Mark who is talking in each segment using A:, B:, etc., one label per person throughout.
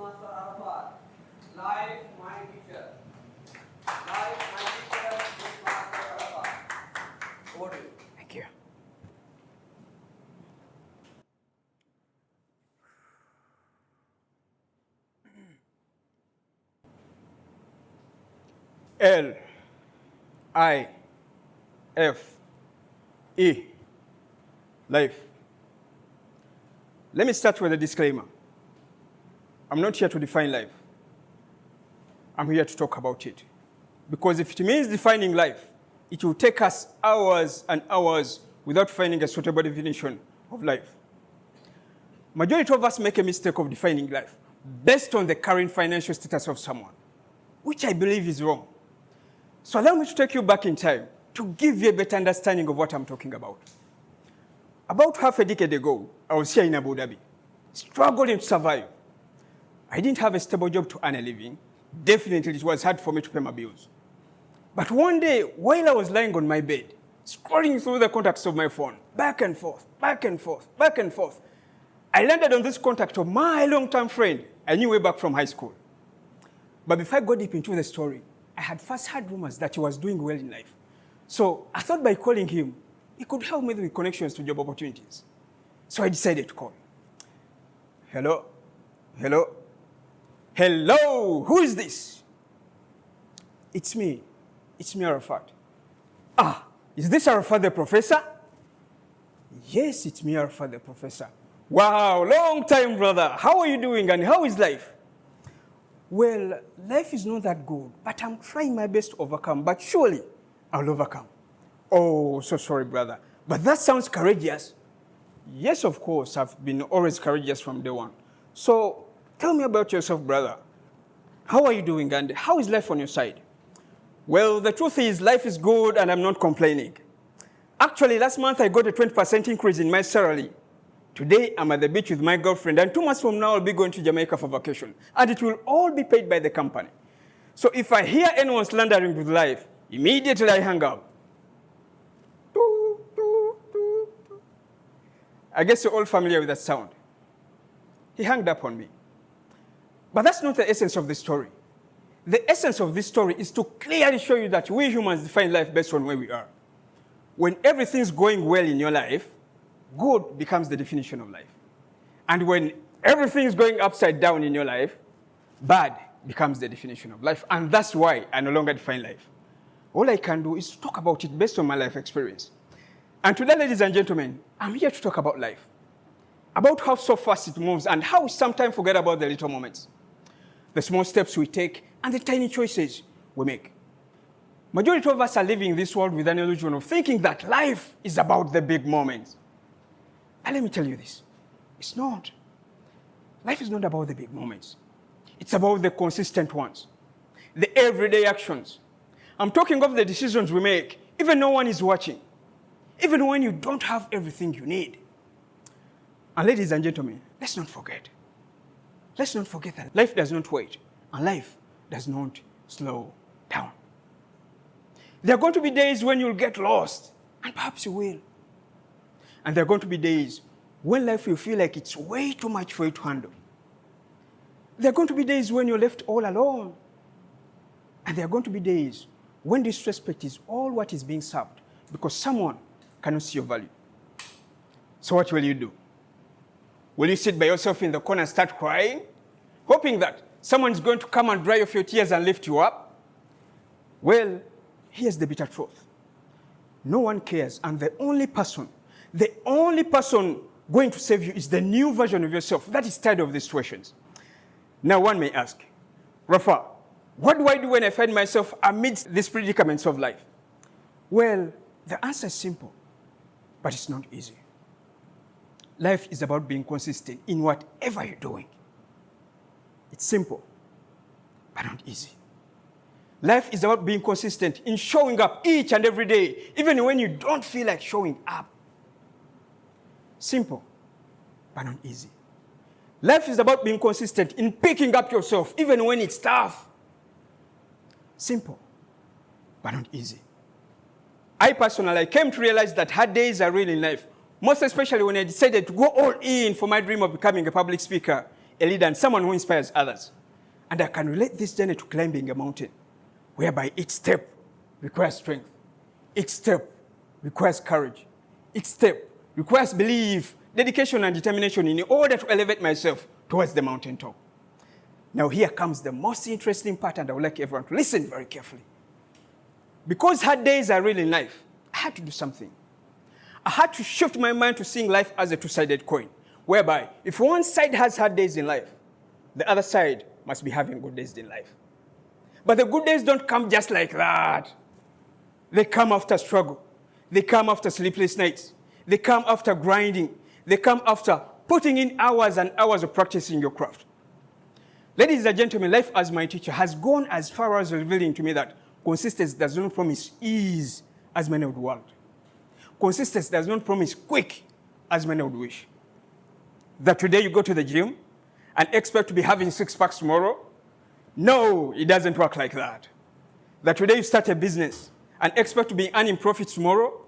A: Master Arafat. Live, my teacher. Live, my teacher, Miss Master Arafat. Over to you.
B: Thank you. L-I-F-E. Life. Let me start with a disclaimer. I'm not here to define life. I'm here to talk about it. Because if it means defining life, it will take us hours and hours without finding a suitable definition of life. Majority of us make a mistake of defining life based on the current financial status of someone, which I believe is wrong. So allow me to take you back in time to give you a better understanding of what I'm talking about. About half a decade ago, I was here in Abu Dhabi, struggling to survive. I didn't have a stable job to earn a living. Definitely, it was hard for me to pay my bills. But one day, while I was lying on my bed, scrolling through the contacts of my phone, back and forth, back and forth, back and forth, I landed on this contact of my long-term friend I knew way back from high school. But before I go deep into the story, I had first heard rumors that he was doing well in life. So I thought by calling him, he could help me with connections to job opportunities. So I decided to call. Hello? Hello? Hello? Who is this? It's me. It's me, Arafat. Ah, is this Arafat the professor? Yes, it's me, Arafat the professor. Wow, long time, brother. How are you doing and how is life? Well, life is not that good, but I'm trying my best to overcome, but surely I'll overcome. Oh, so sorry, brother. But that sounds courageous. Yes, of course, I've been always courageous from day one. So tell me about yourself, brother. How are you doing and how is life on your side? Well, the truth is life is good and I'm not complaining. Actually, last month I got a 20% increase in my salary. Today, I'm at the beach with my girlfriend, and 2 months from now, I'll be going to Jamaica for vacation. And it will all be paid by the company. So if I hear anyone slandering with life, immediately I hang up. I guess you're all familiar with that sound. He hung up on me. But that's not the essence of the story. The essence of this story is to clearly show you that we humans define life based on where we are. When everything's going well in your life, good becomes the definition of life. And when everything is going upside down in your life, bad becomes the definition of life. And that's why I no longer define life. All I can do is talk about it based on my life experience. And today, ladies and gentlemen, I'm here to talk about life. About how so fast it moves and how we sometimes forget about the little moments. The small steps we take and the tiny choices we make. Majority of us are living in this world with an illusion of thinking that life is about the big moments. And let me tell you this, it's not. Life is not about the big moments. It's about the consistent ones, the everyday actions. I'm talking of the decisions we make, even no one is watching, even when you don't have everything you need. And ladies and gentlemen, let's not forget that life does not wait, and life does not slow down. There are going to be days when you'll get lost, and perhaps you will. And there are going to be days when life will feel like it's way too much for you to handle. There are going to be days when you're left all alone. And there are going to be days when disrespect is all what is being served because someone cannot see your value. So what will you do? Will you sit by yourself in the corner and start crying, hoping that someone's going to come and dry off your tears and lift you up? Well, here's the bitter truth. No one cares, and the only person going to save you is the new version of yourself that is tired of these situations. Now one may ask, Rafa, what do I do when I find myself amidst these predicaments of life? Well, the answer is simple, but it's not easy. Life is about being consistent in whatever you're doing. It's simple, but not easy. Life is about being consistent in showing up each and every day, even when you don't feel like showing up. Simple, but not easy. Life is about being consistent in picking up yourself, even when it's tough. Simple, but not easy. I personally came to realize that hard days are real in life, most especially when I decided to go all in for my dream of becoming a public speaker a leader, and someone who inspires others. And I can relate this journey to climbing a mountain, whereby each step requires strength. Each step requires courage. Each step requires belief, dedication, and determination in order to elevate myself towards the mountaintop. Now here comes the most interesting part, and I would like everyone to listen very carefully. Because hard days are real in life, I had to do something. I had to shift my mind to seeing life as a two-sided coin, whereby if one side has hard days in life, the other side must be having good days in life. But the good days don't come just like that. They come after struggle. They come after sleepless nights. They come after grinding. They come after putting in hours and hours of practicing your craft. Ladies and gentlemen, life as my teacher has gone as far as revealing to me that consistency does not promise ease as many would want. Consistency does not promise quick as many would wish. That today you go to the gym and expect to be having 6 packs tomorrow? No, it doesn't work like that. That today you start a business and expect to be earning profits tomorrow?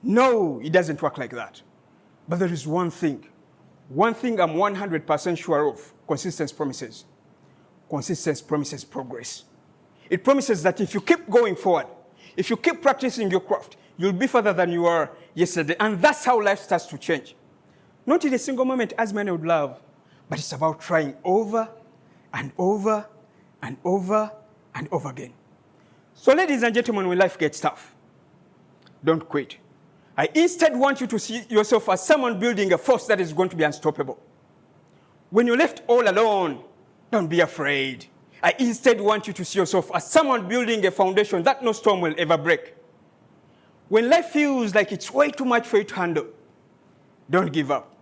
B: No, it doesn't work like that. But there is one thing I'm 100% sure of: consistency promises. Consistency promises progress. It promises that if you keep going forward, if you keep practicing your craft, you'll be further than you were yesterday. And that's how life starts to change. Not in a single moment, as many would love, but it's about trying over and over and over and over again. So ladies and gentlemen, when life gets tough, don't quit. I instead want you to see yourself as someone building a force that is going to be unstoppable. When you're left all alone, don't be afraid. I instead want you to see yourself as someone building a foundation that no storm will ever break. When life feels like it's way too much for you to handle, don't give up.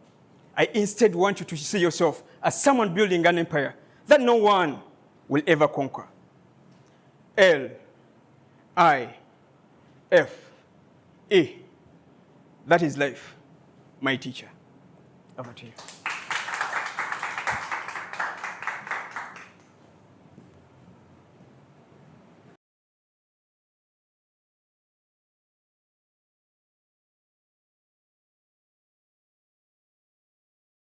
B: I instead want you to see yourself as someone building an empire that no one will ever conquer. L-I-F-E. That is life, my teacher. Over to you.